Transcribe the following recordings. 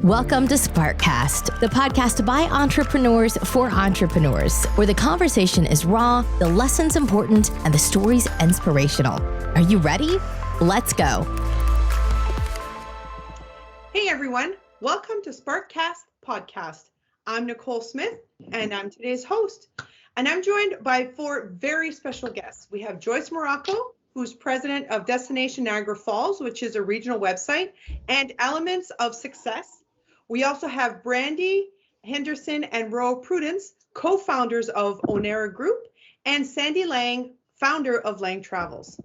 Welcome to Sparkcast, the podcast by entrepreneurs for entrepreneurs, where the conversation is raw, the lessons important, and the stories inspirational. Are you ready? Let's go. Hey everyone, welcome to Sparkcast podcast. I'm Nicole Smith and I'm today's host. And I'm joined by four very special guests. We have Joyce Morocco, who's president of Destination Niagara Falls, which is a regional website, and Elements of Success. We also have Brandy Henderson Rowe Prudence, co-founders of Ownera Group, and Sandi Laing, founder of Laing Travels.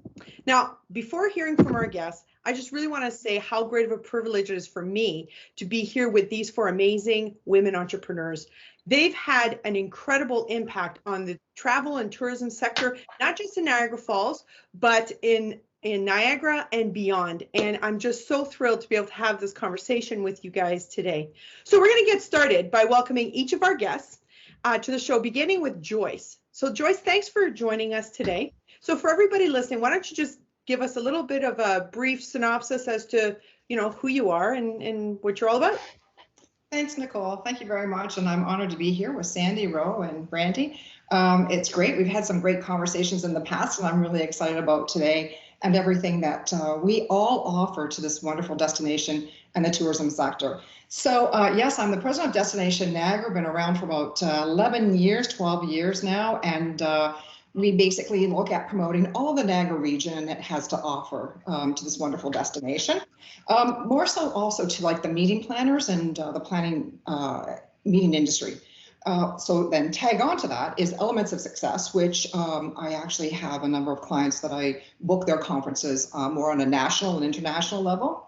Now, before hearing from our guests, I just really want to say how great of a privilege it is for me to be here with these four amazing women entrepreneurs. They've had an incredible impact on the travel and tourism sector, not just in Niagara Falls, but in Niagara and beyond. And I'm just so thrilled to be able to have this conversation with you guys today. So we're going to get started by welcoming each of our guests to the show, beginning with Joyce. So Joyce, thanks for joining us today. So for everybody listening, why don't you just give us a little bit of a brief synopsis as to, who you are and what you're all about. Thanks, Nicole. Thank you very much. And I'm honored to be here with Sandi Roe and Brandy. It's great. We've had some great conversations in the past, and I'm really excited about today and everything that we all offer to this wonderful destination and the tourism sector. So yes, I'm the president of Destination Niagara, been around for about 11 years, 12 years now. And we basically look at promoting all the Niagara region it has to offer to this wonderful destination. More so also to like the meeting planners and the planning meeting industry. So then tag on to that is Elements of Success, which I actually have a number of clients that I book their conferences more on a national and international level.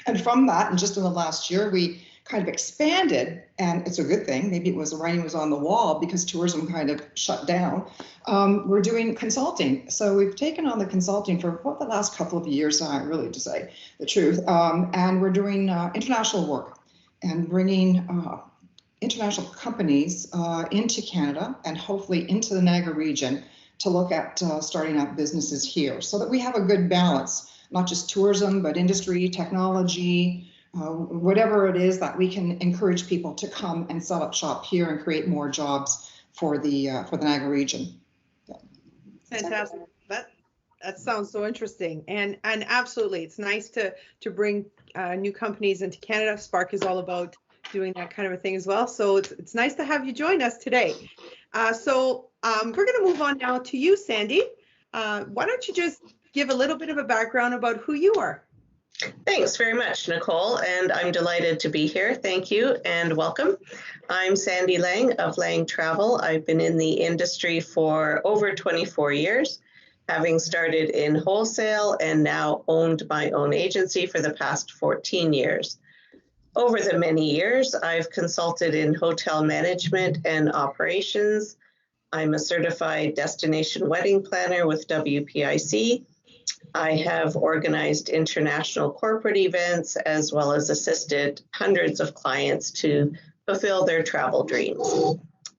And from that, and just in the last year, we kind of expanded, and it's a good thing. Maybe it was the writing was on the wall because tourism kind of shut down. We're doing consulting. So we've taken on the consulting for the last couple of years, really to say the truth. And we're doing international work and bringing international companies into Canada and hopefully into the Niagara region to look at starting up businesses here so that we have a good balance, not just tourism, but industry, technology, whatever it is that we can encourage people to come and set up shop here and create more jobs for the Niagara region. Fantastic. That sounds so interesting, and absolutely, it's nice to bring new companies into Canada. Spark is all about doing that kind of a thing as well. So it's nice to have you join us today. So we're going to move on now to you, Sandi. Why don't you just give a little bit of a background about who you are? Thanks very much, Nicole, and I'm delighted to be here. Thank you and welcome. I'm Sandi Laing of Laing Travel. I've been in the industry for over 24 years, having started in wholesale and now owned my own agency for the past 14 years. Over the many years, I've consulted in hotel management and operations. I'm a certified destination wedding planner with WPIC. I have organized international corporate events as well as assisted hundreds of clients to fulfill their travel dreams.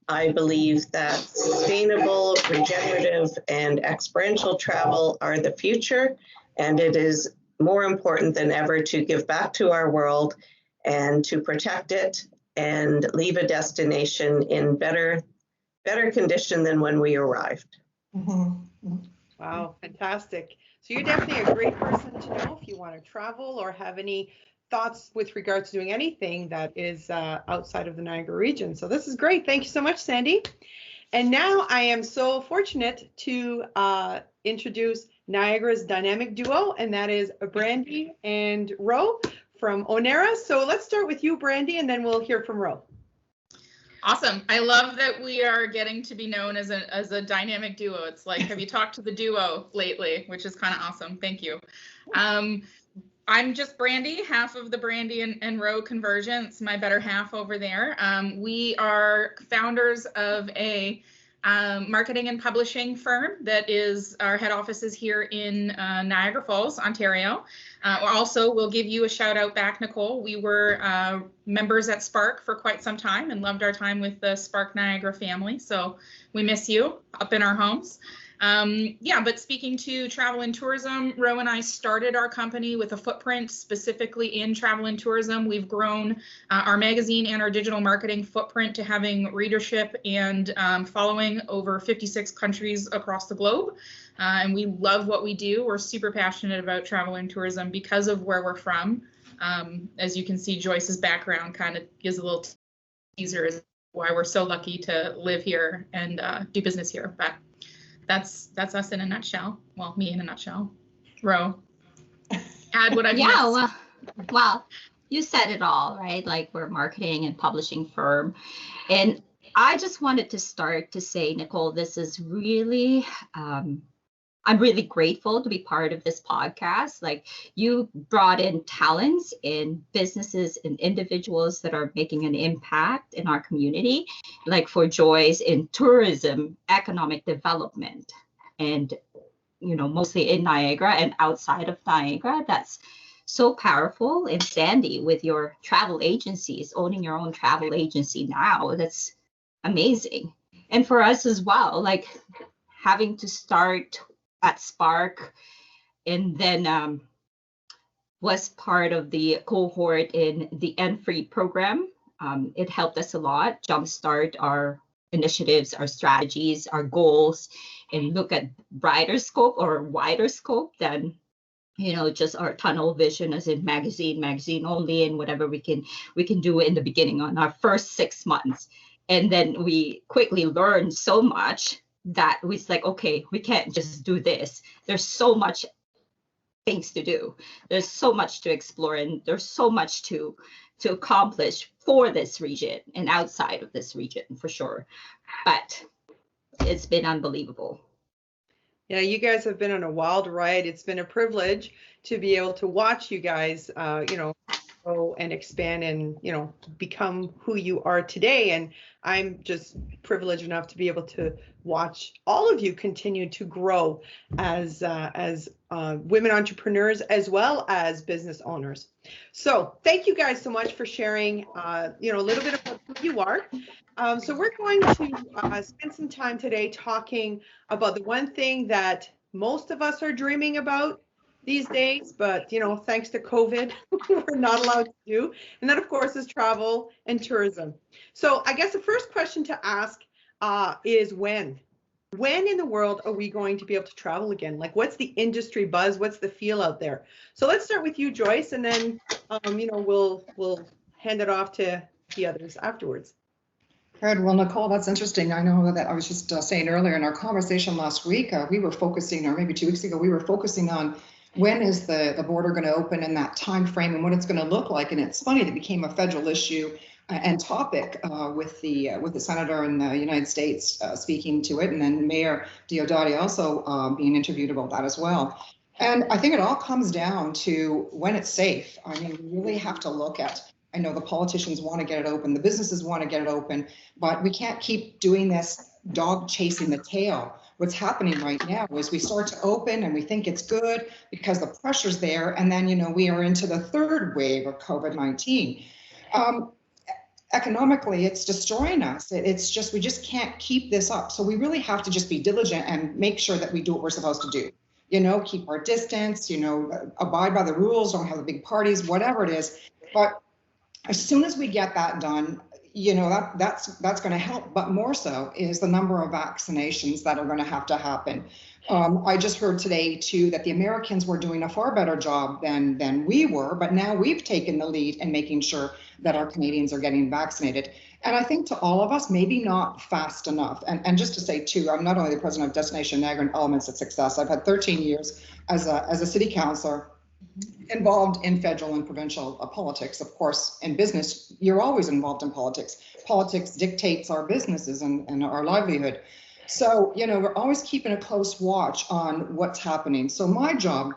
I believe that sustainable, regenerative, and experiential travel are the future, and it is more important than ever to give back to our world and to protect it and leave a destination in better condition than when we arrived. Mm-hmm. Wow, fantastic. So you're definitely a great person to know if you want to travel or have any thoughts with regards to doing anything that is outside of the Niagara region. So this is great. Thank you so much, Sandi. And now I am so fortunate to introduce Niagara's dynamic duo, and that is Brandy and Roe from Ownera. So let's start with you, Brandy, and then we'll hear from Roe. Awesome. I love that we are getting to be known as a dynamic duo. It's like, have you talked to the duo lately? Which is kind of awesome. Thank you. I'm just Brandy, half of the Brandy and Roe conversion. It's my better half over there. We are founders of a marketing and publishing firm that is, our head office is here in Niagara Falls, Ontario. Also, we'll give you a shout out back, Nicole. We were members at Spark for quite some time and loved our time with the Spark Niagara family. So we miss you up in our homes. Yeah, but speaking to travel and tourism, Roe and I started our company with a footprint specifically in travel and tourism. We've grown our magazine and our digital marketing footprint to having readership and following over 56 countries across the globe. And we love what we do. We're super passionate about travel and tourism because of where we're from. As you can see, Joyce's background kind of gives a little teaser as why we're so lucky to live here and do business here. But that's us in a nutshell. Well, me in a nutshell. Roe, add what I've missed. Well, you said it all, right? Like, we're a marketing and publishing firm. And I just wanted to start to say, Nicole, this is really, I'm really grateful to be part of this podcast. Like, you brought in talents in businesses and individuals that are making an impact in our community, like for Joyce in tourism, economic development, and, you know, mostly in Niagara and outside of Niagara. That's so powerful. And Sandi, with your travel agencies, owning your own travel agency now, that's amazing. And for us as well, like having to start at Spark, and then was part of the cohort in the N-Free program. It helped us a lot jumpstart our initiatives, our strategies, our goals, and look at brighter scope or wider scope than, you know, just our tunnel vision as in magazine only, and whatever we can do in the beginning on our first 6 months. And then we quickly learned so much that was like, okay, we can't just do this. There's so much things to do. There's so much to explore, and there's so much to accomplish for this region and outside of this region for sure. But it's been unbelievable. Yeah, you guys have been on a wild ride. It's been a privilege to be able to watch you guys, grow and expand and, become who you are today. And I'm just privileged enough to be able to watch all of you continue to grow as women entrepreneurs as well as business owners. So thank you guys so much for sharing, a little bit about who you are. So we're going to spend some time today talking about the one thing that most of us are dreaming about these days, but thanks to COVID, we're not allowed to do. And that, of course, is travel and tourism. So I guess the first question to ask is when? When in the world are we going to be able to travel again? Like, what's the industry buzz? What's the feel out there? So let's start with you, Joyce, and then we'll hand it off to the others afterwards. Good. Well, Nicole, that's interesting. I know that I was just saying earlier in our conversation last week, we were focusing, or maybe 2 weeks ago, we were focusing on when is the border going to open and that time frame and what it's going to look like. And it's funny, it became a federal issue and topic with the senator in the United States speaking to it, and then Mayor Diodati also being interviewed about that as well. And I think it all comes down to when it's safe. I mean, we really have to look at, I know the politicians want to get it open, the businesses want to get it open, but we can't keep doing this dog chasing the tail. What's happening right now is we start to open and we think it's good because the pressure's there, and then we are into the third wave of COVID-19. Economically, it's destroying us. It's just, we just can't keep this up. So we really have to just be diligent and make sure that we do what we're supposed to do. Keep our distance, abide by the rules, don't have the big parties, whatever it is. But as soon as we get that done, that's going to help. But more so is the number of vaccinations that are going to happen. I just heard today too that the Americans were doing a far better job than we were, but now we've taken the lead in making sure that our Canadians are getting vaccinated. And I think to all of us, maybe not fast enough. And just to say too, I'm not only the president of Destination Niagara and Elements of Success. I've had 13 years as a city councillor involved in federal and provincial politics. Of course, in business, you're always involved in politics. Politics dictates our businesses and our livelihood. So, we're always keeping a close watch on what's happening. So my job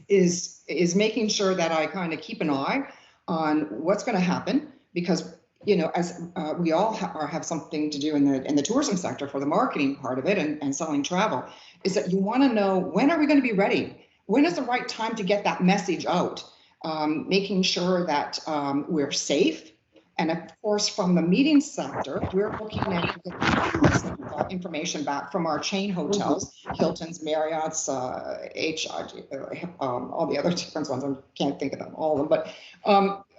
is making sure that I kind of keep an eye on what's going to happen, because, as we all have something to do in the tourism sector for the marketing part of it and selling travel, is that you want to know, when are we going to be ready? When is the right time to get that message out? Making sure that we're safe, And of course, from the meeting sector, we're looking at getting information back from our chain hotels, Hilton's, Marriott's, all the other different ones. I can't think of them, all of them, but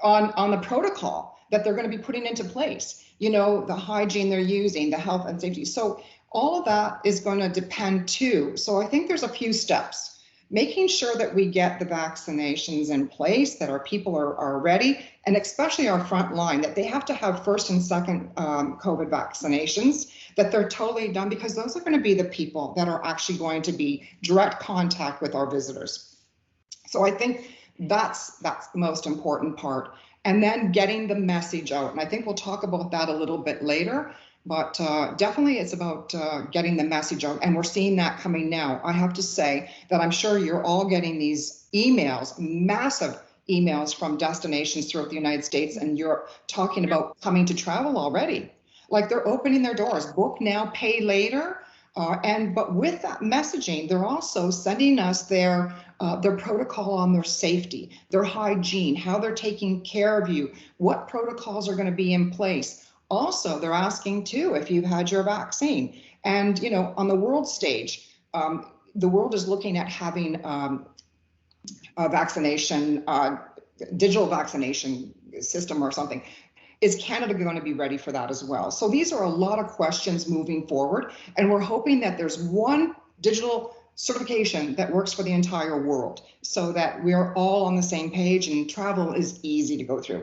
on the protocol that they're going to be putting into place, you know, the hygiene they're using, the health and safety. So all of that is going to depend too. So I think there's a few steps. Making sure that we get the vaccinations in place, that our people are ready, and especially our front line, that they have to have first and second COVID vaccinations, that they're totally done, because those are going to be the people that are actually going to be direct contact with our visitors. So I think that's the most important part. And then getting the message out. And I think we'll talk about that a little bit later. But definitely it's about getting the message out, and we're seeing that coming now. I have to say that I'm sure you're all getting these emails, massive emails from destinations throughout the United States and Europe talking about coming to travel already. Like they're opening their doors, book now, pay later. But with that messaging, they're also sending us their protocol on their safety, their hygiene, how they're taking care of you, what protocols are going to be in place. Also, they're asking too if you've had your vaccine. And, you know, on the world stage, the world is looking at having a vaccination, digital vaccination system or something. Is Canada going to be ready for that as well? So these are a lot of questions moving forward. And we're hoping that there's one digital certification that works for the entire world, so that we're all on the same page and travel is easy to go through.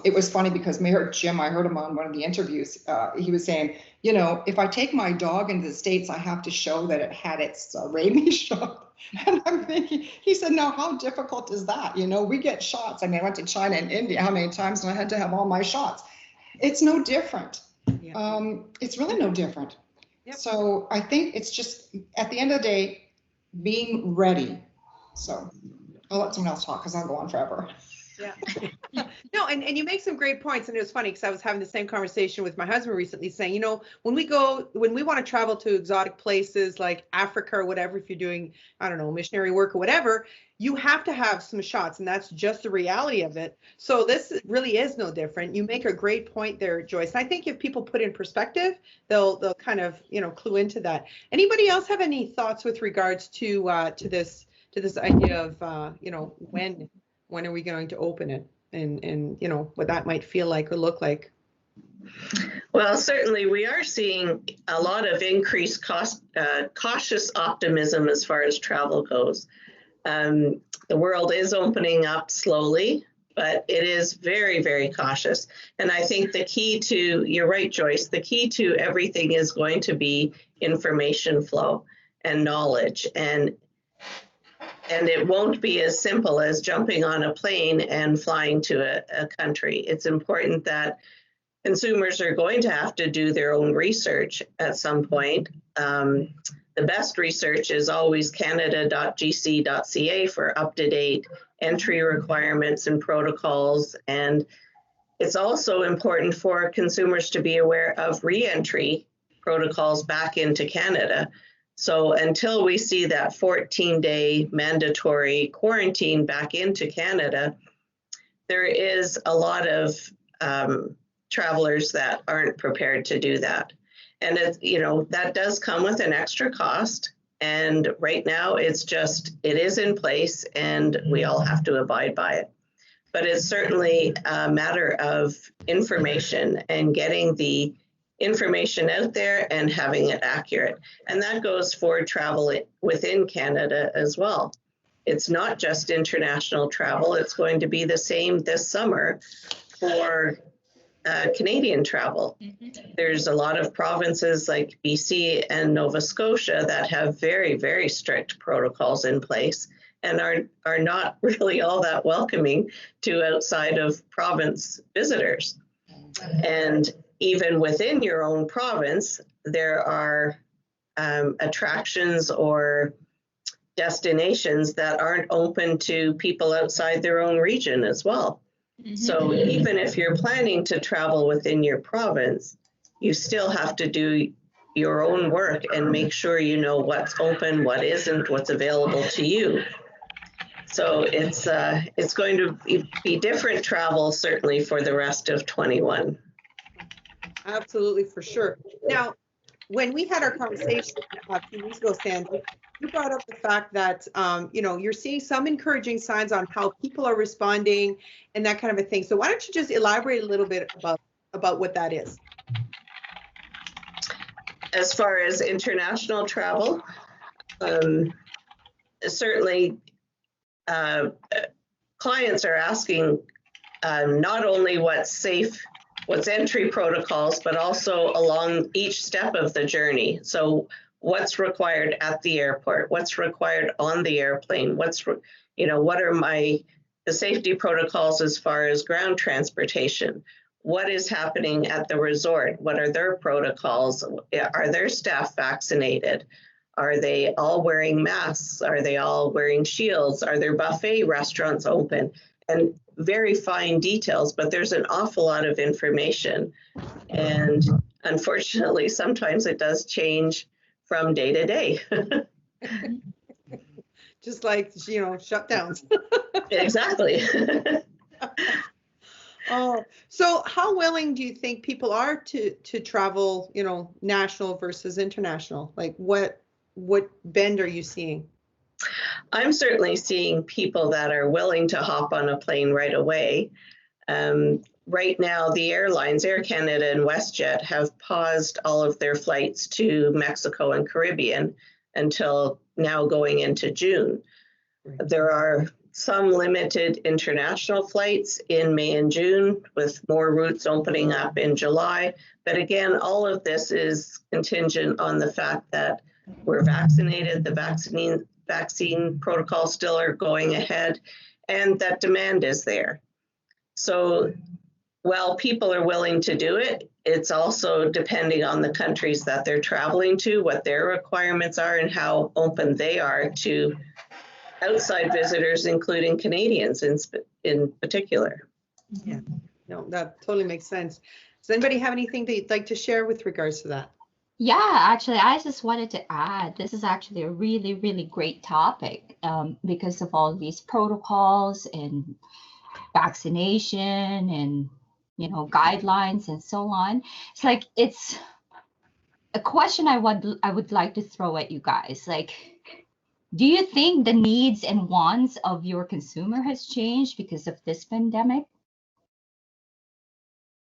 It was funny because Mayor Jim, I heard him on one of the interviews, he was saying, you know, if I take my dog into the States, I have to show that it had its rabies shot. And I'm thinking, he said, now how difficult is that? You know, we get shots. I mean, I went to China and India how many times, and I had to have all my shots. It's no different. Yeah. It's really no different. Yep. So I think it's just, at the end of the day, being ready. So I'll let someone else talk because I'll go on forever. Yeah. No, and you make some great points. And it was funny because I was having the same conversation with my husband recently, saying, you know, when we want to travel to exotic places like Africa or whatever, if you're doing, I don't know, missionary work or whatever, you have to have some shots, and that's just the reality of it. So this really is no different. You make a great point there, Joyce. And I think if people put in perspective, they'll kind of, you know, clue into that. Anybody else have any thoughts with regards to this idea of you know, when are we going to open it, and you know, what that might feel like or look like? Well, certainly we are seeing a lot of increased cautious optimism as far as travel goes. The world is opening up slowly, but it is very, very cautious. And I think the key to, you're right, Joyce, the key to everything is going to be information flow and knowledge. And it won't be as simple as jumping on a plane and flying to a country. It's important that consumers are going to have to do their own research at some point. The best research is always canada.gc.ca for up-to-date entry requirements and protocols. And it's also important for consumers to be aware of re-entry protocols back into Canada. So until we see that 14-day mandatory quarantine back into Canada, there is a lot of travelers that aren't prepared to do that. And it, you know, that does come with an extra cost. And right now it is in place and we all have to abide by it. But it's certainly a matter of information and getting the information out there and having it accurate. And that goes for travel within Canada as well. It's not just international travel. It's going to be the same this summer for Canadian travel. Mm-hmm. There's a lot of provinces like BC and Nova Scotia that have very, very strict protocols in place and are not really all that welcoming to outside of province visitors. And even within your own province, there are attractions or destinations that aren't open to people outside their own region as well. Mm-hmm. So even if you're planning to travel within your province, you still have to do your own work and make sure you know what's open, what isn't, what's available to you. So it's going to be different travel, certainly, for the rest of 21. Absolutely, for sure. Now, when we had our conversation a few weeks ago, Sandi, you brought up the fact that, you're seeing some encouraging signs on how people are responding and that kind of a thing. So why don't you just elaborate a little bit about what that is? As far as international travel, certainly clients are asking not only what's entry protocols, but also along each step of the journey. So what's required at the airport, what's required on the airplane, what are the safety protocols as far as ground transportation, what is happening at the resort, what are their protocols, are their staff vaccinated, are they all wearing masks, are they all wearing shields, are their buffet restaurants open, and very fine details, but there's an awful lot of information. And unfortunately, sometimes it does change from day to day. Just like, shutdowns. Exactly. Oh, so how willing do you think people are to travel, national versus international? Like what bend are you seeing? I'm certainly seeing people that are willing to hop on a plane right away. Right now, the airlines, Air Canada and WestJet, have paused all of their flights to Mexico and Caribbean until now going into June. Right. There are some limited international flights in May and June, with more routes opening up in July. But again, all of this is contingent on the fact that we're vaccinated, the vaccine protocols still are going ahead, and that demand is there. So while people are willing to do it, it's also depending on the countries that they're traveling to, what their requirements are, and how open they are to outside visitors, including Canadians in particular. Yeah, no, that totally makes sense. Does anybody have anything that you'd like to share with regards to that? Yeah, actually, I just wanted to add, this is actually a really, really great topic because of all these protocols and vaccination and, guidelines and so on. It's like, it's a question I would like to throw at you guys. Like, do you think the needs and wants of your consumer has changed because of this pandemic?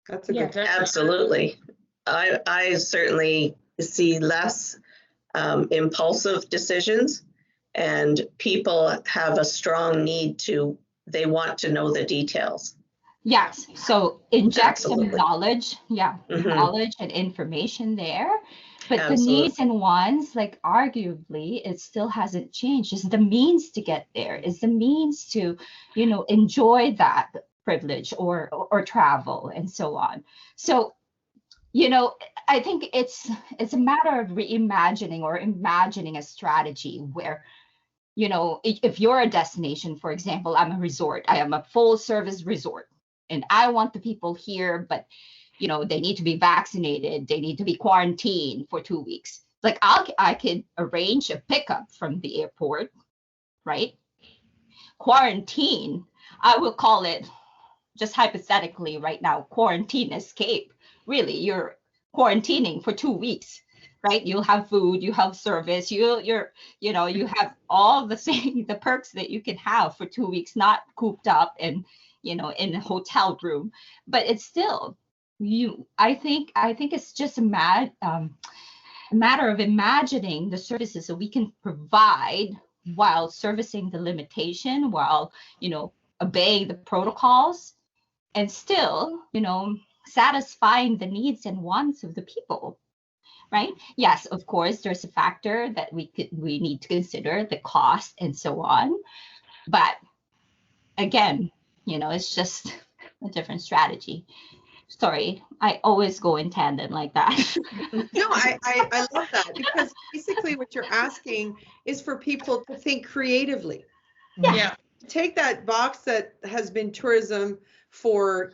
That's a good question. Absolutely. I certainly see less impulsive decisions, and people have a strong need they want to know the details. Yes, so inject Absolutely. some knowledge, Mm-hmm. knowledge and information there. But Absolutely. the needs and wants, like arguably, it still hasn't changed. It's the means to get there. It's the means to, enjoy that privilege or travel and so on. So, I think it's a matter of reimagining or imagining a strategy where, if you're a destination, for example, I'm a resort, I am a full service resort, and I want the people here, but they need to be vaccinated, they need to be quarantined for 2 weeks. Like I could arrange a pickup from the airport, right? Quarantine, I will call it, just hypothetically right now, quarantine escape. Really, you're quarantining for 2 weeks, right? You'll have food, you have service, you have all the perks that you can have for 2 weeks, not cooped up and in a hotel room. But it's still I think it's just a matter of imagining the services that we can provide while servicing the limitation, while obeying the protocols, and still satisfying the needs and wants of the people, right? Yes, of course, there's a factor that we need to consider, the cost and so on. But again, it's just a different strategy. Sorry, I always go in tandem like that. No, I love that, because basically what you're asking is for people to think creatively. Yeah. Take that box that has been tourism for,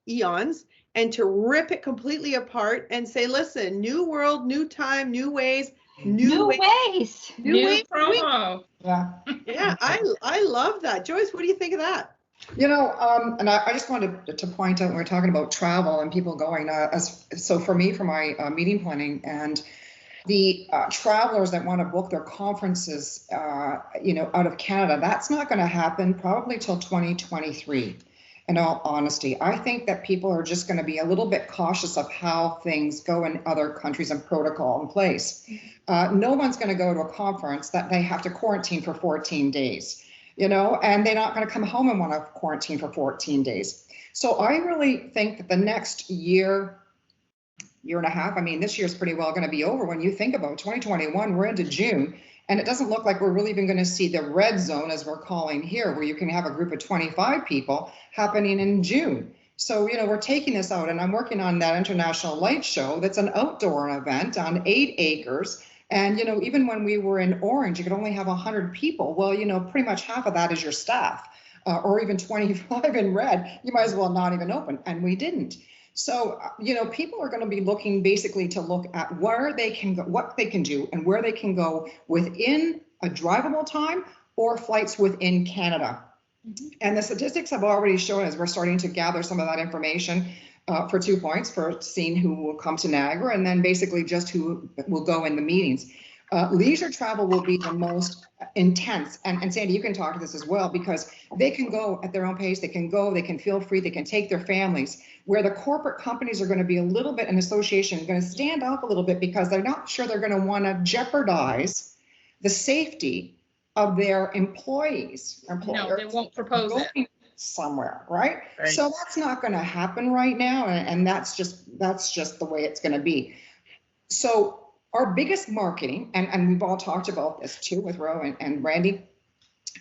eons, and to rip it completely apart and say, listen, new world, new time, new ways, New ways. New way. promo. Yeah. Yeah, I love that. Joyce, what do you think of that? You know, and I just wanted to point out, when we're talking about travel and people going, so for me, for my meeting planning and the travelers that want to book their conferences, out of Canada, that's not going to happen probably till 2023. In all honesty, I think that people are just going to be a little bit cautious of how things go in other countries and protocol in place. No one's going to go to a conference that they have to quarantine for 14 days, and they're not going to come home and want to quarantine for 14 days. So I really think that the next year and a half, I mean, this year's pretty well going to be over. When you think about 2021, we're into June. And it doesn't look like we're really even going to see the red zone, as we're calling here, where you can have a group of 25 people, happening in June. So, we're taking this out, and I'm working on that international light show. That's an outdoor event on 8 acres. And, even when we were in orange, you could only have 100 people. Well, pretty much half of that is your staff, or even 25 in red. You might as well not even open. And we didn't. So, people are going to be looking basically to look at where they can go, what they can do, and where they can go within a drivable time or flights within Canada. Mm-hmm. And the statistics have already shown, as we're starting to gather some of that information, for 2 points, for seeing who will come to Niagara, and then basically just who will go in the meetings. Leisure travel will be the most intense. And Sandi, you can talk to this as well, because they can go at their own pace. They can go, they can feel free, they can take their families, where the corporate companies are going to be a little bit, an association, going to stand off a little bit, because they're not sure they're going to want to jeopardize the safety of their employees. No, they won't propose it somewhere, right? So that's not going to happen right now. And that's just the way it's going to be. So our biggest marketing, and we've all talked about this too with Roe and Brandy,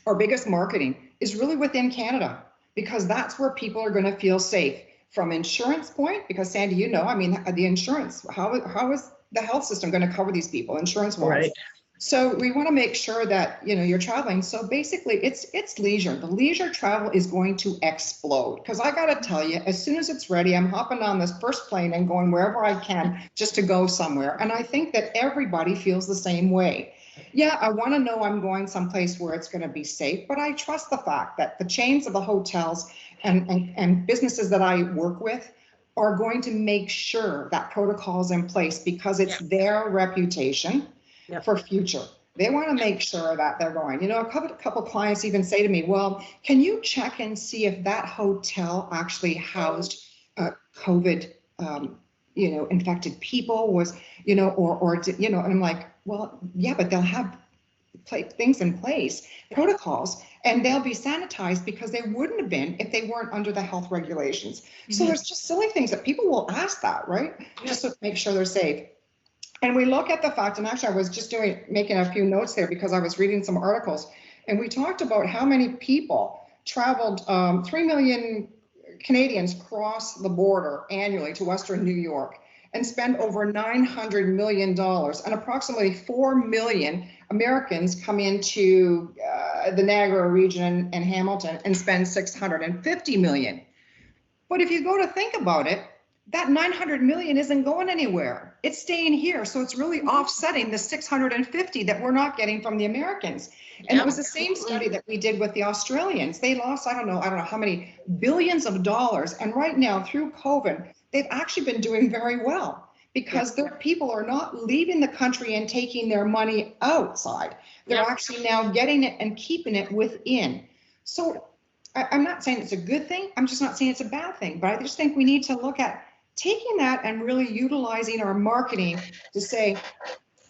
our biggest marketing is really within Canada, because that's where people are going to feel safe. From insurance point, because Sandi, the insurance, how is the health system going to cover these people insurance-wise? Right. So we want to make sure that, you're traveling. So basically it's leisure. The leisure travel is going to explode, because I got to tell you, as soon as it's ready, I'm hopping on this first plane and going wherever I can just to go somewhere. And I think that everybody feels the same way. Yeah, I want to know I'm going someplace where it's going to be safe, but I trust the fact that the chains of the hotels and businesses that I work with are going to make sure that protocol is in place, because it's their reputation for future. They want to make sure that they're going. A couple clients even say to me, well, can you check and see if that hotel actually housed COVID, infected people, was, and I'm like, well, yeah, but they'll have things in place, protocols, and they'll be sanitized, because they wouldn't have been if they weren't under the health regulations. Mm-hmm. So there's just silly things that people will ask that, right? Just to make sure they're safe. And we look at the fact, and actually I was just making a few notes there, because I was reading some articles, and we talked about how many people traveled, 3 million Canadians cross the border annually to Western New York and spend over $900 million, and approximately 4 million Americans come into the Niagara region and Hamilton and spend $650 million. But if you go to think about it, that 900 million isn't going anywhere. It's staying here. So it's really offsetting the 650 that we're not getting from the Americans. And it was the same study that we did with the Australians. They lost, I don't know how many billions of dollars. And right now, through COVID, they've actually been doing very well, because their people are not leaving the country and taking their money outside. They're actually now getting it and keeping it within. So I'm not saying it's a good thing. I'm just not saying it's a bad thing. But I just think we need to look at taking that and really utilizing our marketing to say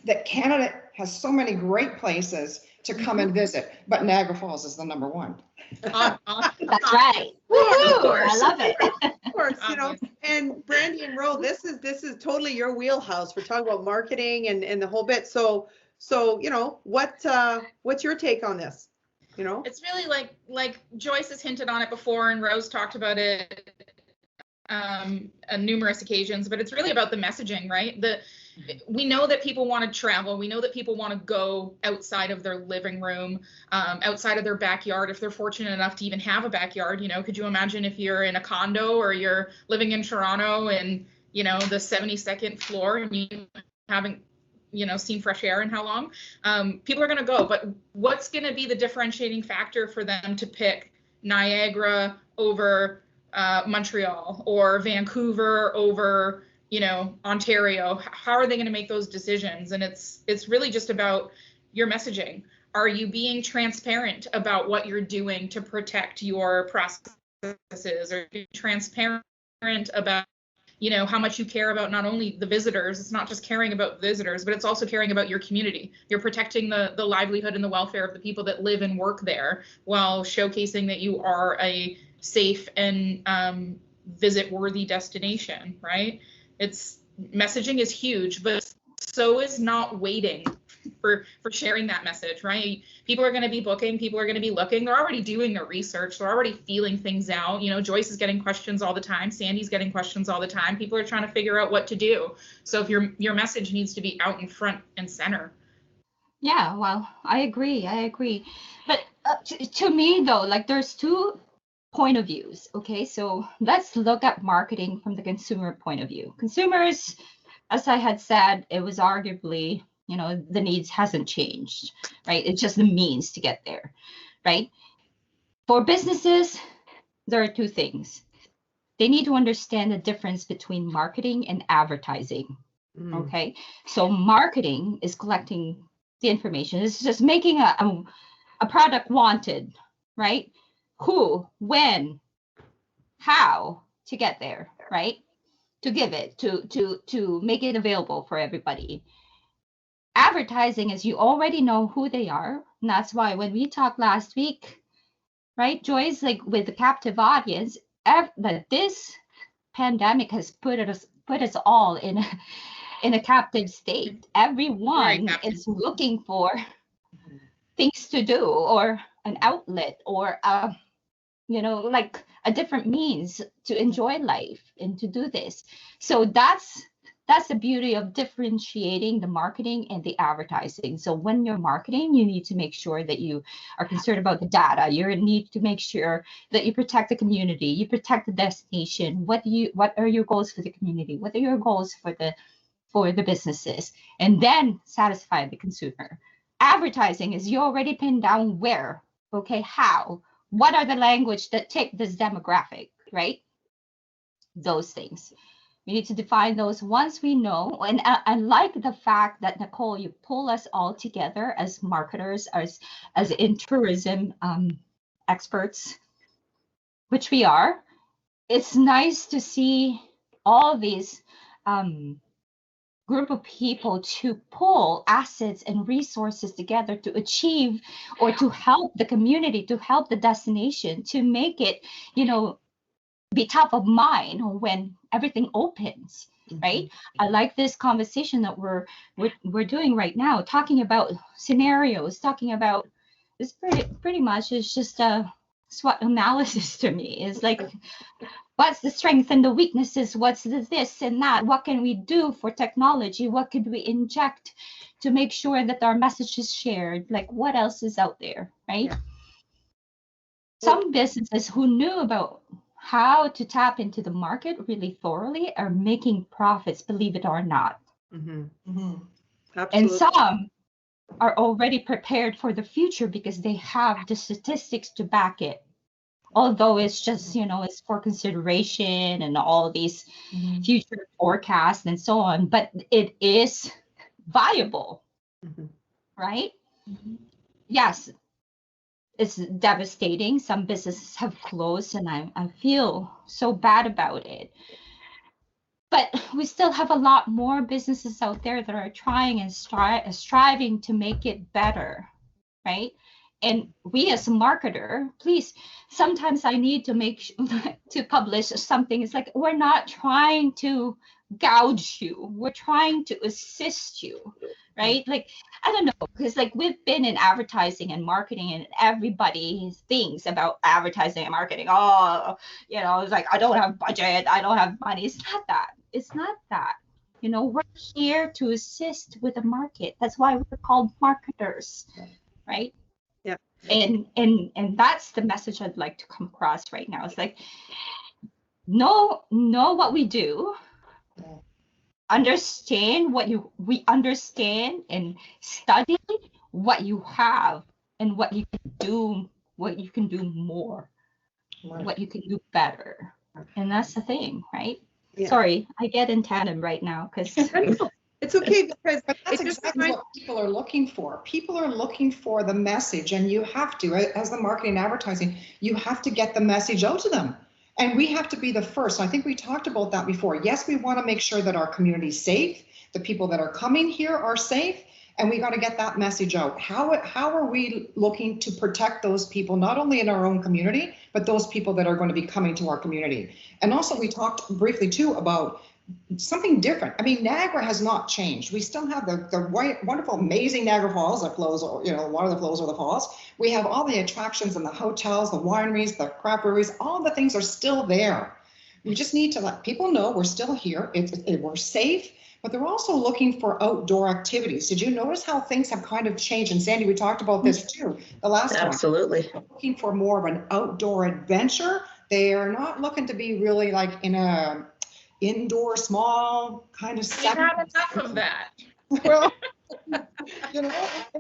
that Canada has so many great places to come and visit, but Niagara Falls is the number one. That's right. Woo-hoo! I love it. Of course, and Brandy and Roe, this is totally your wheelhouse. We're talking about marketing and the whole bit. So what's your take on this? It's really like Joyce has hinted on it before, and Rose talked about it on numerous occasions, but it's really about the messaging, right? We know that people want to travel. We know that people want to go outside of their living room, outside of their backyard, if they're fortunate enough to even have a backyard. Could you imagine if you're in a condo or you're living in Toronto and, the 72nd floor and you haven't seen fresh air in how long. People are going to go, but what's going to be the differentiating factor for them to pick Niagara over Montreal or Vancouver over, Ontario? How are they going to make those decisions? And it's really just about your messaging. Are you being transparent about what you're doing to protect your processes? Are you transparent about how much you care about not only the visitors? It's not just caring about visitors, but it's also caring about your community. You're protecting the livelihood and the welfare of the people that live and work there, while showcasing that you are a safe and visit-worthy destination, right? Messaging is huge, but so is not waiting for sharing that message, right? People are going to be booking, people are going to be looking, they're already doing their research, they're already feeling things out. Joyce is getting questions all the time, Sandy's getting questions all the time. People are trying to figure out what to do. So if your message needs to be out in front and center. Yeah, well, I agree. But to me though, like there's two point of views. Okay, so let's look at marketing from the consumer point of view. Consumers, as I had said, it was arguably, the needs hasn't changed, right? It's just the means to get there, right? For businesses, there are two things. They need to understand the difference between marketing and advertising. Okay, so marketing is collecting the information. It's just making a product wanted, right? Who, when, how to get there, right? To give it, to make it available for everybody. Advertising is you already know who they are. And that's why when we talked last week, right, Joyce, like with the captive audience, that this pandemic has put us all in a captive state. Everyone is looking for things to do, or an outlet, or like a different means to enjoy life and to do this. So that's the beauty of differentiating the marketing and the advertising. So when you're marketing, you need to make sure that you are concerned about the data. You need to make sure that you protect the community, you protect the destination. What are your goals for the community? What are your goals for the businesses? And then satisfy the consumer. Advertising is you already pinned down where, okay, how, what are the language that take this demographic, right? Those things. We need to define those once we know. And I like the fact that, Nicole, you pull us all together as marketers, as in tourism experts, which we are. It's nice to see all these group of people to pull assets and resources together to achieve, or to help the community, to help the destination, to make it, be top of mind when everything opens, right? I like this conversation that we're doing right now, talking about scenarios, talking about it's pretty much it's just a SWOT analysis to me. It's like, what's the strength and the weaknesses? What's this and that? What can we do for technology? What could we inject to make sure that our message is shared? Like, what else is out there, right? Yeah. Some businesses who knew about how to tap into the market really thoroughly are making profits, believe it or not. And some are already prepared for the future because they have the statistics to back it. Although it's just, it's for consideration and all these future forecasts and so on, but it is viable, right? Yes, it's devastating. Some businesses have closed and I feel so bad about it. But we still have a lot more businesses out there that are trying and striving to make it better, right? And we as a marketer, please, sometimes I need to to publish something. It's like, we're not trying to gouge you. We're trying to assist you, right? Like, I don't know, because like we've been in advertising and marketing and everybody thinks about advertising and marketing. Oh, it's like, I don't have budget. I don't have money. It's not that. It's not that. We're here to assist with the market. That's why we're called marketers, right? Yeah. And that's the message I'd like to come across right now. It's like, know what we do, understand we understand and study what you have and what you can do more, what you can do better. And that's the thing, right? Yeah. Sorry, I get in tandem right now because it's okay, because that's exactly what people are looking for. People are looking for the message, and you have to, as the marketing and advertising, you have to get the message out to them. And we have to be the first. I think we talked about that before. Yes, we want to make sure that our community is safe, the people that are coming here are safe, and we got to get that message out. How are we looking to protect those people, not only in our own community, but those people that are going to be coming to our community? And also we talked briefly too about something different. I mean, Niagara has not changed. We still have the wonderful, amazing Niagara Falls that flows, water that flows over the falls. We have all the attractions and the hotels, the wineries, the craft breweries, all the things are still there. We just need to let people know we're still here, we're safe, but they're also looking for outdoor activities. Did you notice how things have kind of changed? And Sandy, we talked about this too the last time. Absolutely. Looking for more of an outdoor adventure. They are not looking to be really like in a indoor, small kind of setting. We had enough of that. Well,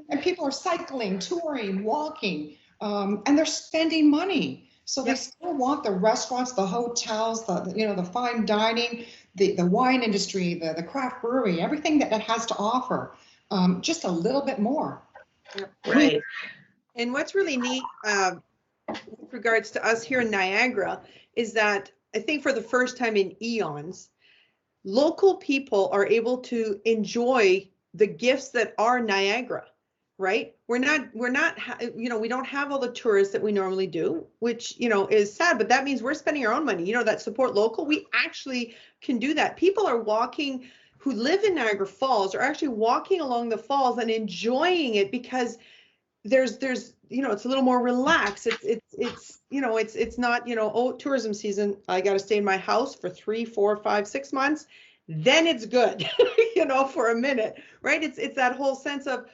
and people are cycling, touring, walking, and they're spending money. So they still want the restaurants, the hotels, the fine dining, the wine industry, the craft brewery, everything that it has to offer, just a little bit more. Right. And what's really neat with regards to us here in Niagara is that I think for the first time in eons, local people are able to enjoy the gifts that are Niagara, right? We don't have all the tourists that we normally do, which, is sad, but that means we're spending our own money, that support local. We actually can do that. People are walking who live in Niagara Falls are actually walking along the falls and enjoying it because there's it's a little more relaxed. It's not, tourism season, I got to stay in my house for 3, 4, 5, 6 months. Then it's good, for a minute, right? It's that whole sense of,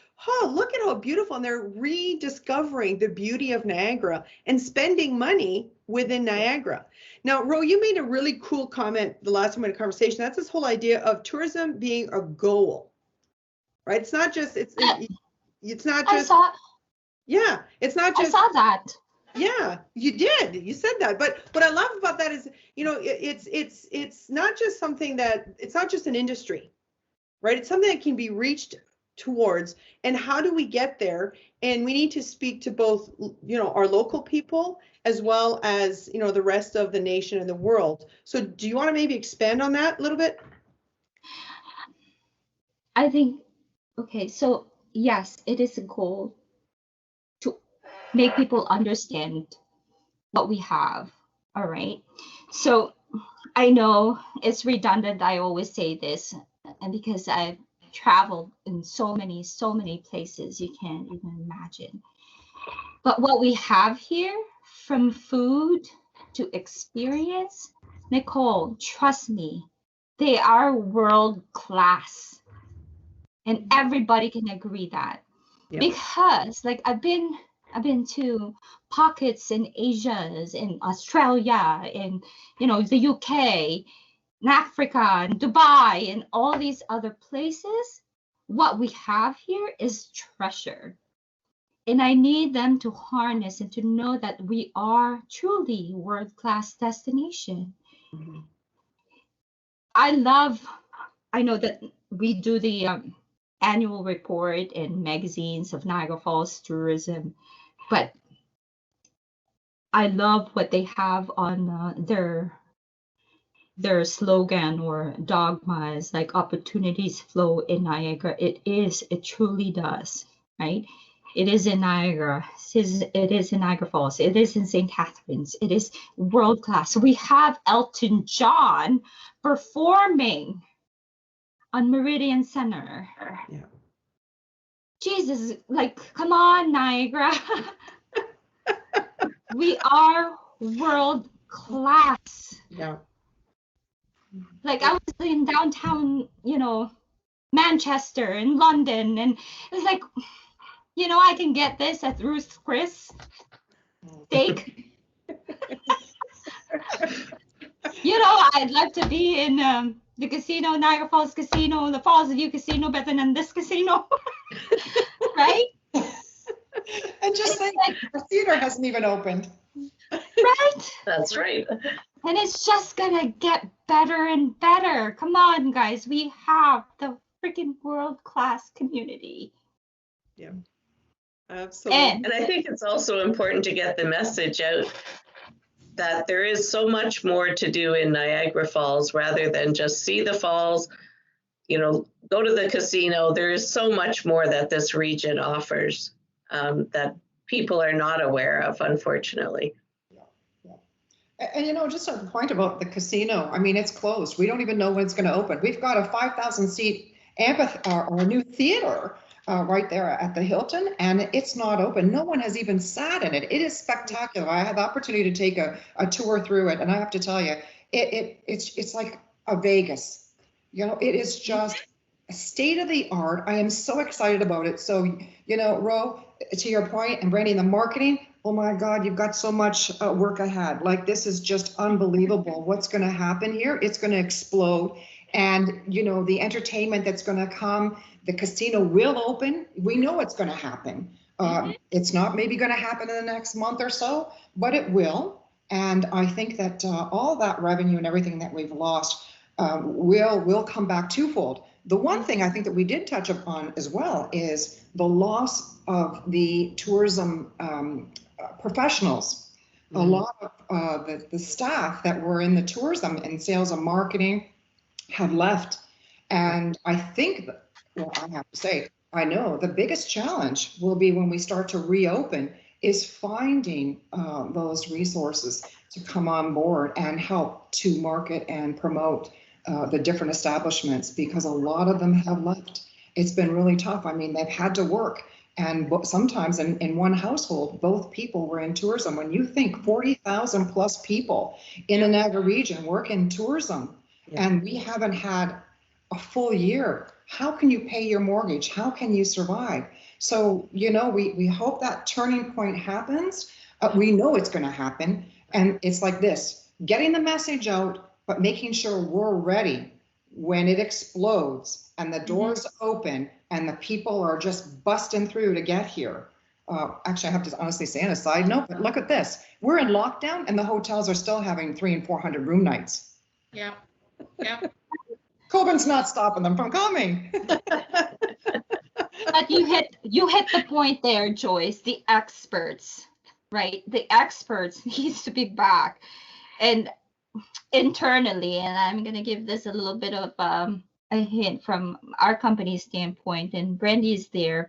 look at how beautiful. And they're rediscovering the beauty of Niagara and spending money within Niagara. Now, Ro, you made a really cool comment the last time we had a conversation. That's this whole idea of tourism being a goal, right? It's not just, it's not just. It's not just. I saw that. Yeah, you did. You said that. But what I love about that is, it's not just something that, it's not just an industry, right? It's something that can be reached towards. And how do we get there? And we need to speak to both, our local people as well as, the rest of the nation and the world. So do you want to maybe expand on that a little bit? I think, okay, so yes, it is a goal to make people understand what we have. All right. So I know it's redundant. I always say this, and because I've traveled in so many places you can't even imagine. But what we have here, from food to experience, Nicole, trust me, they are world class. And everybody can agree that. Yep. Because I've been to pockets in Asia, in Australia, in the UK, in Africa, and Dubai, and all these other places. What we have here is treasure. And I need them to harness and to know that we are truly world-class destination. Mm-hmm. I know that we do the annual report in magazines of Niagara Falls tourism, but I love what they have on their slogan or dogmas, like opportunities flow in Niagara. It truly does, right? It is in Niagara. It is in Niagara Falls. It is in St. Catharines. It is world class. We have Elton John performing on Meridian Center. Yeah. Jesus, come on, Niagara. We are world class. Yeah. I was in downtown, Manchester and London, and it's I can get this at Ruth's Chris steak. I'd love to be in the casino, Niagara Falls Casino, the Falls View Casino better than this casino, right? And just think, the theater hasn't even opened. Right? That's right. And it's just gonna get better and better. Come on, guys. We have the freaking world-class community. Yeah, absolutely. And And I think it's also important to get the message out that there is so much more to do in Niagara Falls rather than just see the falls, go to the casino. There is so much more that this region offers that people are not aware of, unfortunately. And just a point about the casino. I mean, it's closed. We don't even know when it's going to open. We've got a 5,000 seat amphitheater or a new theater right there at the Hilton, and it's not open. No one has even sat in it. It is spectacular. I had the opportunity to take a tour through it, and I have to tell you, it's like a Vegas. It is just state of the art. I am so excited about it. So, Ro, to your point, and Brandy, the marketing, oh my God, you've got so much work ahead. Like, this is just unbelievable. What's going to happen here? It's going to explode. And, the entertainment that's going to come, the casino will open. We know it's going to happen. It's not maybe going to happen in the next month or so, but it will. And I think that all that revenue and everything that we've lost will come back twofold. The one thing I think that we did touch upon as well is the loss of the tourism professionals. A lot of the staff that were in the tourism and sales and marketing have left. And I think, I have to say, I know the biggest challenge will be when we start to reopen is finding those resources to come on board and help to market and promote the different establishments, because a lot of them have left. It's been really tough. I mean, they've had to work. And sometimes in one household, both people were in tourism. When you think 40,000 plus people in the Niagara region work in tourism, and we haven't had a full year, how can you pay your mortgage? How can you survive? So, we hope that turning point happens. We know it's going to happen. And it's like this, getting the message out, but making sure we're ready when it explodes and the doors open and the people are just busting through to get here. Actually, I have to honestly say on a side note, but look at this. We're in lockdown and the hotels are still having 300 and 400 room nights. Yeah. COVID's not stopping them from coming. But you hit the point there, Joyce. The experts, right? The experts needs to be back, and internally. And I'm gonna give this a little bit of a hint from our company's standpoint. And Brandy's there.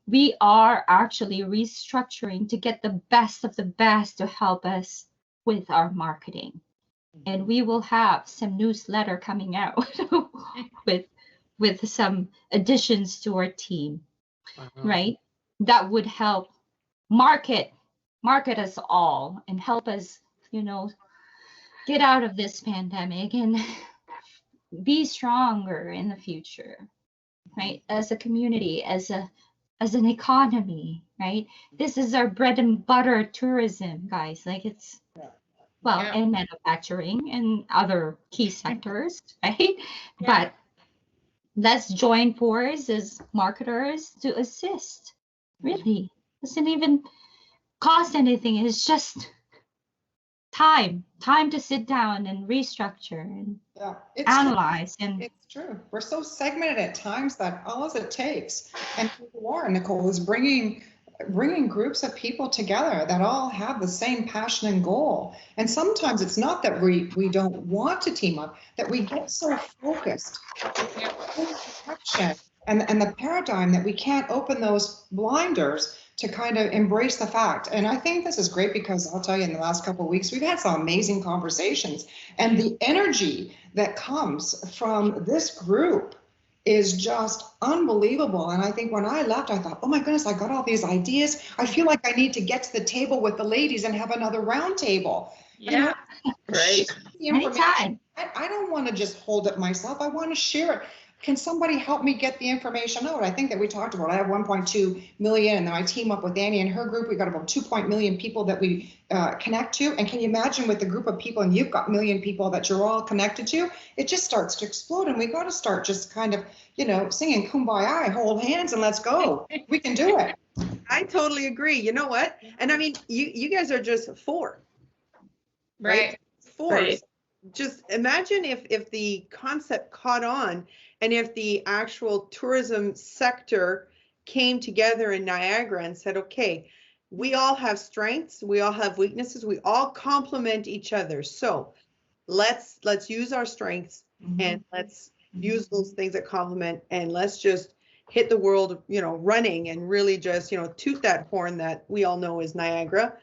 We are actually restructuring to get the best of the best to help us with our marketing. And we will have some newsletter coming out with some additions to our team, right? That would help market us all and help us, get out of this pandemic and be stronger in the future, right? As a community, as an economy, right? This is our bread and butter tourism, guys. Like, it's and manufacturing and other key sectors, right? Yeah. But let's join forces as marketers to assist. Really, doesn't even cost anything. It's just time to sit down and restructure and analyze. True. And it's true. We're so segmented at times that all it takes, and Laura, Nicole, is bringing groups of people together that all have the same passion and goal. And sometimes it's not that we don't want to team up, that we get so focused and the paradigm that we can't open those blinders to kind of embrace the fact. And I think this is great because I'll tell you, in the last couple of weeks, we've had some amazing conversations, and the energy that comes from this group is just unbelievable. And I think when I left, I thought, oh my goodness, I got all these ideas. I feel like I need to get to the table with the ladies and have another round table. Yeah, right. anytime. I don't want to just hold it myself. I want to share it. can somebody help me get the information out? I think that we talked about, I have 1.2 million, and then I team up with Annie and her group. We've got about 2 million people that we connect to. And can you imagine with the group of people, and you've got a million people that you're all connected to, it just starts to explode. And we got to start just kind of, you know, singing Kumbaya, hold hands and let's go. We can do it. I totally agree. You know what? And I mean, you guys are just 4. Right? 4. Right. Just imagine if the concept caught on, and if the actual tourism sector came together in Niagara and said, okay, we all have strengths, we all have weaknesses, we all complement each other. So let's use our strengths, and let's use those things that complement, and let's just hit the world, you know, running, and really just, you know, toot that horn that we all know is Niagara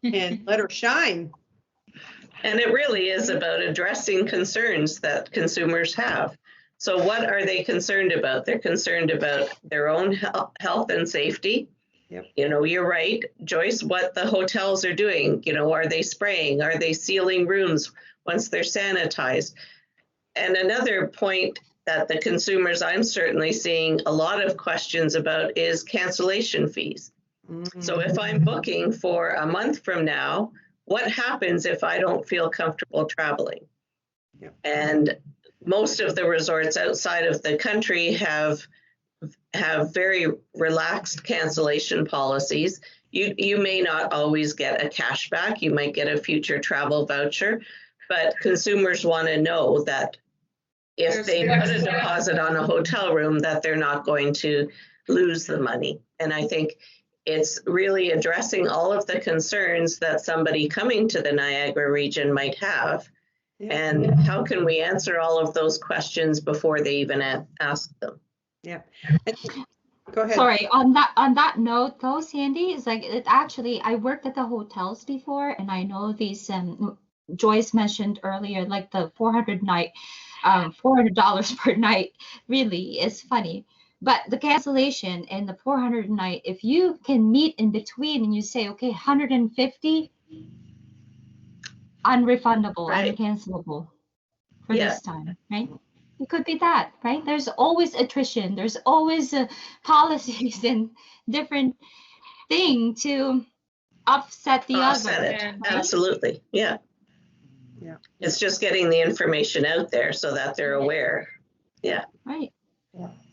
and let her shine. And it really is about addressing concerns that consumers have. So what are they concerned about? They're concerned about their own health and safety. Yep. You know, you're right, Joyce, what the hotels are doing. You know, are they spraying? Are they sealing rooms once they're sanitized? And another point that the consumers I'm certainly seeing a lot of questions about is cancellation fees. So if I'm booking for a month from now, what happens if I don't feel comfortable traveling? Yep. And most of the resorts outside of the country have very relaxed cancellation policies. You may not always get a cashback. You might get a future travel voucher, but consumers want to know that if they put a deposit on a hotel room, that they're not going to lose the money. And I think it's really addressing all of the concerns that somebody coming to the Niagara region might have. Yeah. And how can we answer all of those questions before they even ask them? Yeah. Go ahead. Sorry, on that note though, Sandy, is like it actually, I worked at the hotels before, and I know these Joyce mentioned earlier, like the $400 per night really is funny. But the cancellation and the 400 a night, if you can meet in between and you say, okay, 150, unrefundable, Right. uncancelable for Yeah. this time, right? It could be that, right? There's always attrition. There's always policies and different thing to offset the Offset other. it. And- right? Absolutely. Yeah. Yeah. It's just getting the information out there so that they're aware. Yeah. Right.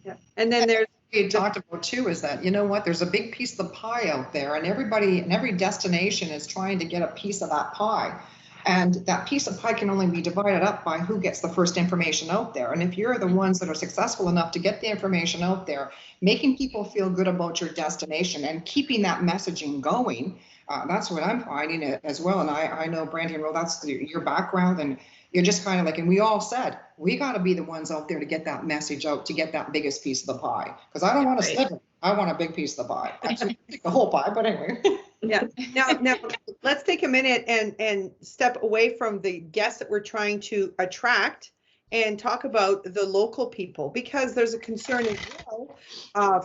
Yeah. And then there's We had talked about too is that, you know what, there's a big piece of the pie out there, and everybody and every destination is trying to get a piece of that pie. And that piece of pie can only be divided up by who gets the first information out there. And if you're the ones that are successful enough to get the information out there, making people feel good about your destination and keeping that messaging going, that's what I'm finding as well. And I know, Brandy Roe, that's your background, and you're just kind of like, and we all said, we got to be the ones out there to get that message out, to get that biggest piece of the pie. Because I don't want a Right. sliver. I want a big piece of the pie. Actually, the whole pie, but anyway. Yeah. Now let's take a minute and step away from the guests that we're trying to attract and talk about the local people, because there's a concern as well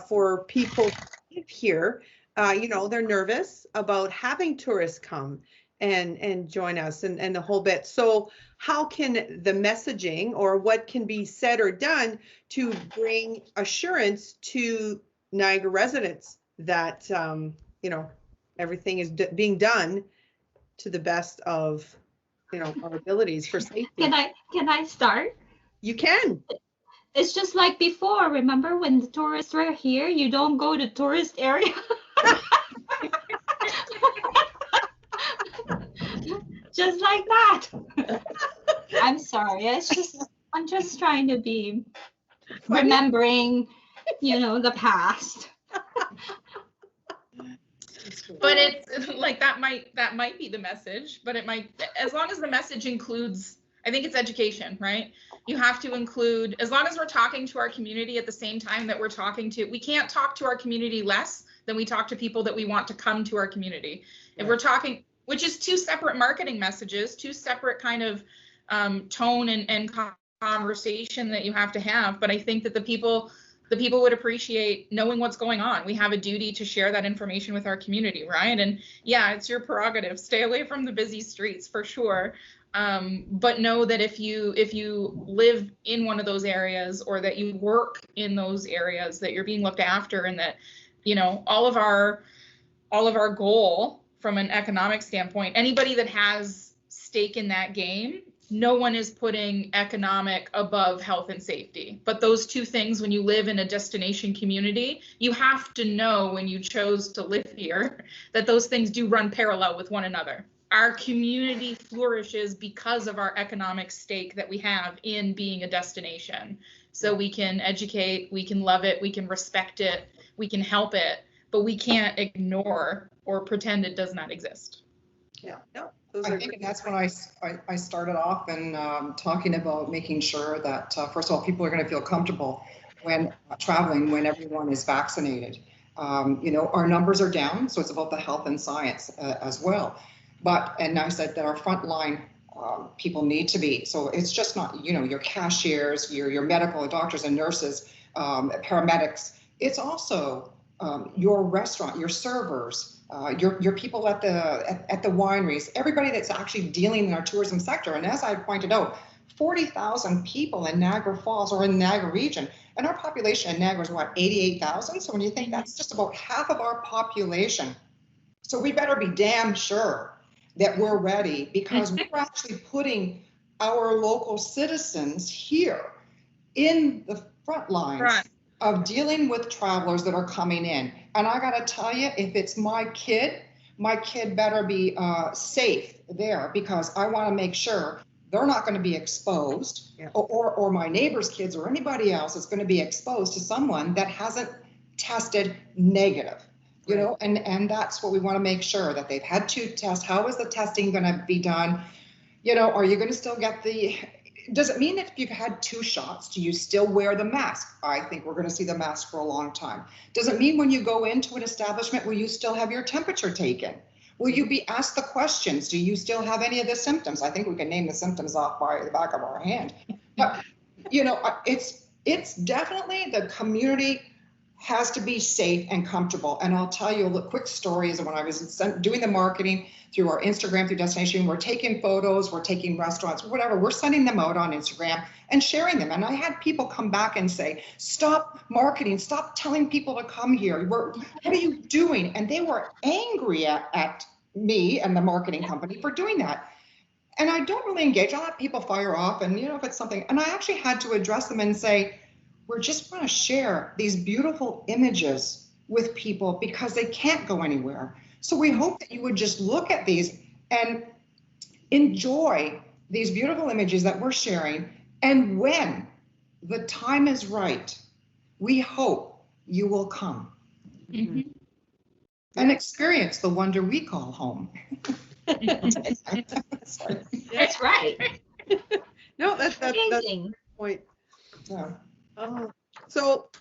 for people who live here. You know, they're nervous about having tourists come and join us and the whole bit. So how can the messaging, or what can be said or done to bring assurance to Niagara residents that, you know, everything is being done to the best of, you know, our abilities for safety? Can I start? You can. It's just like before. Remember when the tourists were here? You don't go to tourist area. Just like that. I'm sorry. I'm just trying to be remembering, you know, the past. But it's like that might be the message, but it might, as long as the message includes, I think it's education, right? You have to include, as long as we're talking to our community at the same time that we're talking to, we can't talk to our community less than we talk to people that we want to come to our community. If we're talking, which is two separate marketing messages, two separate kind of tone and conversation that you have to have. But I think that the people would appreciate knowing what's going on. We have a duty to share that information with our community, right? And yeah, it's your prerogative. Stay away from the busy streets for sure. But know that if you live in one of those areas, or that you work in those areas, that you're being looked after, and that, you know, all of our goal from an economic standpoint, anybody that has stake in that game, no one is putting economic above health and safety. But those two things, when you live in a destination community, you have to know when you chose to live here that those things do run parallel with one another. Our community flourishes because of our economic stake that we have in being a destination. So we can educate, we can love it, we can respect it, we can help it, but we can't ignore or pretend it does not exist. Yeah, no, I think that's when I started off and talking about making sure that, first of all, people are going to feel comfortable when traveling, when everyone is vaccinated. You know, our numbers are down, so it's about the health and science as well. And I said that our frontline people need to be. So it's just not, you know, your cashiers, your medical doctors and nurses, paramedics. It's also your restaurant, your servers, your people at the wineries, everybody that's actually dealing in our tourism sector. And as I pointed out, 40,000 people in Niagara Falls or in the Niagara region, and our population in Niagara is what, 88,000? So when you think that's just about half of our population, so we better be damn sure that we're ready, because we're actually putting our local citizens here in the front lines of dealing with travelers that are coming in. And I got to tell you, if it's my kid better be safe there, because I want to make sure they're not going to be exposed, or my neighbor's kids or anybody else is going to be exposed to someone that hasn't tested negative. You know, and that's what we want to make sure, that they've had 2 tests. How is the testing going to be done? You know, are you going to still get does it mean that if you've had 2 shots, do you still wear the mask? I think we're going to see the mask for a long time. Does it mean when you go into an establishment, will you still have your temperature taken? Will you be asked the questions? Do you still have any of the symptoms? I think we can name the symptoms off by the back of our hand. But, you know, it's definitely, the community has to be safe and comfortable. And I'll tell you a quick story is when I was doing the marketing through our Instagram, through Destination, we're taking photos, we're taking restaurants, whatever, we're sending them out on Instagram and sharing them. And I had people come back and say, stop marketing, stop telling people to come here. What are you doing? And they were angry at me and the marketing company for doing that. And I don't really engage. I'll let people fire off, and you know, if it's something, and I actually had to address them and say, we're just going to share these beautiful images with people because they can't go anywhere. So we hope that you would just look at these and enjoy these beautiful images that we're sharing. And when the time is right, we hope you will come and experience the wonder we call home. That's right. No, that's Amazing. the point. Yeah. So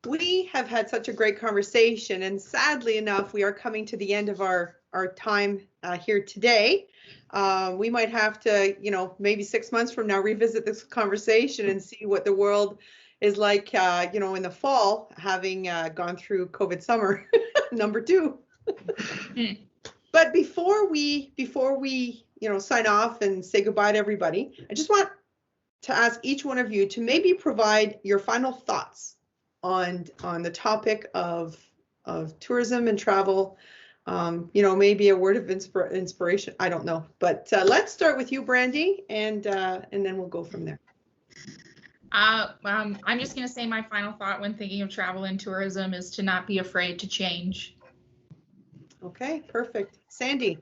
we have had such a great conversation, and sadly enough, we are coming to the end of our time here today. We might have to, you know, maybe 6 months from now, revisit this conversation and see what the world is like, you know, in the fall, having gone through COVID summer number 2. But before we, you know, sign off and say goodbye to everybody, I just want to ask each one of you to maybe provide your final thoughts on the topic of tourism and travel. You know, maybe a word of inspiration. I don't know, but let's start with you, Brandy, and then we'll go from there. I'm just going to say my final thought when thinking of travel and tourism is to not be afraid to change. Okay, perfect. Sandi.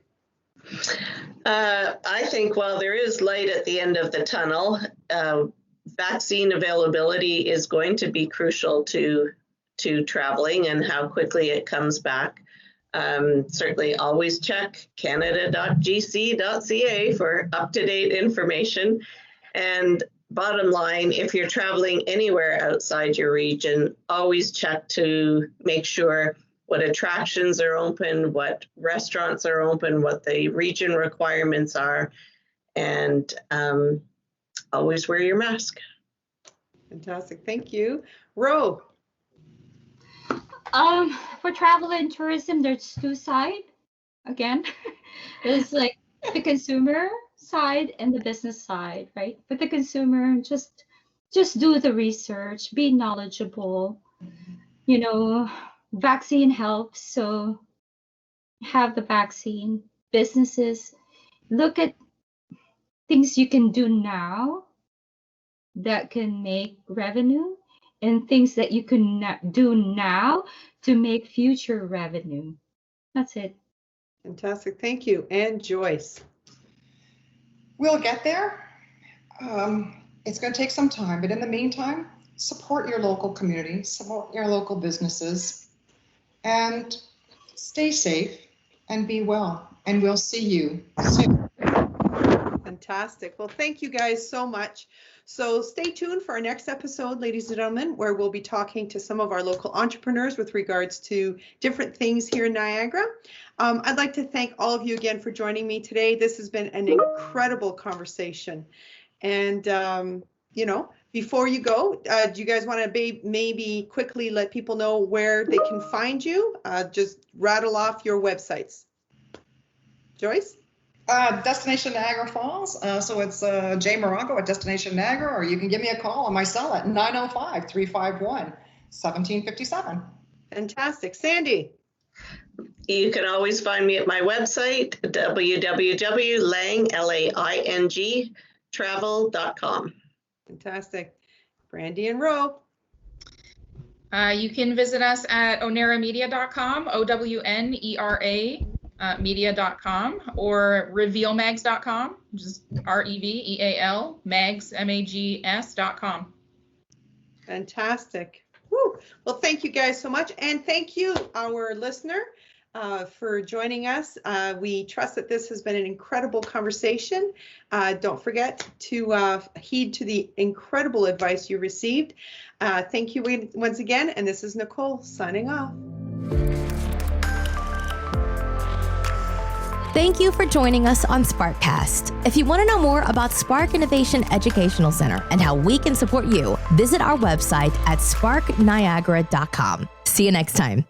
I think while there is light at the end of the tunnel, vaccine availability is going to be crucial to traveling and how quickly it comes back. Certainly always check canada.gc.ca for up-to-date information. And bottom line, if you're traveling anywhere outside your region, always check to make sure what attractions are open, what restaurants are open, what the region requirements are, and always wear your mask. Fantastic, thank you. Roe. For travel and tourism, there's 2 sides. Again, there's like the consumers side and the business side, right? For the consumer, just do the research, be knowledgeable. You know, vaccine helps, so have the vaccine. Businesses, look at things you can do now that can make revenue and things that you can do now to make future revenue. That's it. Fantastic. Thank you. And Joyce. We'll get there. It's going to take some time, but in the meantime, support your local community, support your local businesses, and stay safe and be well. And we'll see you soon. Fantastic. Well, thank you guys so much. So stay tuned for our next episode, ladies and gentlemen, where we'll be talking to some of our local entrepreneurs with regards to different things here in Niagara. I'd like to thank all of you again for joining me today. This has been an incredible conversation. And, you know, before you go, do you guys want to maybe quickly let people know where they can find you? Just rattle off your websites. Joyce? Destination Niagara Falls. So it's J. Morocco at Destination Niagara, or you can give me a call on my cell at 905-351-1757. Fantastic. Sandi? You can always find me at my website, www.laingtravel.com. Fantastic. Brandy and Roe? You can visit us at owneramedia.com, OWNERA. Media.com, or revealmags.com, just REVEAL mags MAGS.com. Fantastic. Woo. Well, thank you guys so much, and thank you, our listener, for joining us. We trust that this has been an incredible conversation. Don't forget to heed to the incredible advice you received. Thank you once again, and this is Nicole signing off. Thank you for joining us on SparkCast. If you want to know more about Spark Innovation Educational Center and how we can support you, visit our website at sparkniagara.com. See you next time.